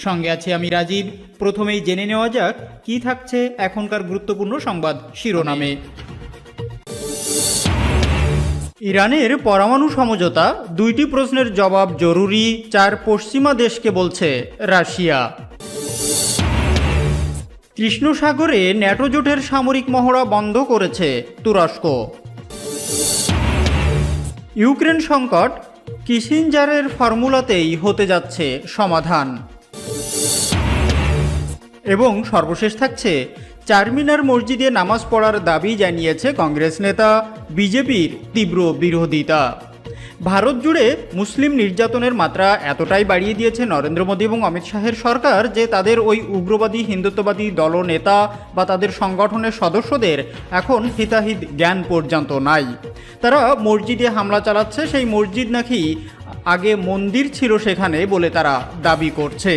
সঙ্গে আছি আমি রাজীব। প্রথমেই জেনে নেওয়া যাক কি থাকছে এখনকার গুরুত্বপূর্ণ সংবাদ শিরোনামে। ইরানের পরমাণু সমঝোতা, 2টি প্রশ্নের জবাব জরুরি, 4 পশ্চিমা দেশকে বলছে রাশিয়া। কৃষ্ণ সাগরে ন্যাটো জোটের সামরিক মহড়া বন্ধ করেছে তুরস্ক। ইউক্রেন সংকট, কিসিঞ্জারের ফর্মুলাতেই হতে যাচ্ছে সমাধান। এবং সর্বশেষ থাকছে, চারমিনার মসজিদে নামাজ পড়ার দাবি জানিয়েছে কংগ্রেস নেতা, বিজেপির তীব্র বিরোধিতা। ভারত জুড়ে মুসলিম নির্যাতনের মাত্রা এতটাই বাড়িয়ে দিয়েছে নরেন্দ্র মোদী এবং অমিত শাহের সরকার যে তাদের ওই উগ্রবাদী হিন্দুত্ববাদী দলনেতা বা তাদের সংগঠনের সদস্যদের এখন হিতাহিত জ্ঞান পর্যন্ত নাই। তারা মসজিদে হামলা চালাচ্ছে, সেই মসজিদ নাকি আগে মন্দির ছিল সেখানে বলে তারা দাবি করছে।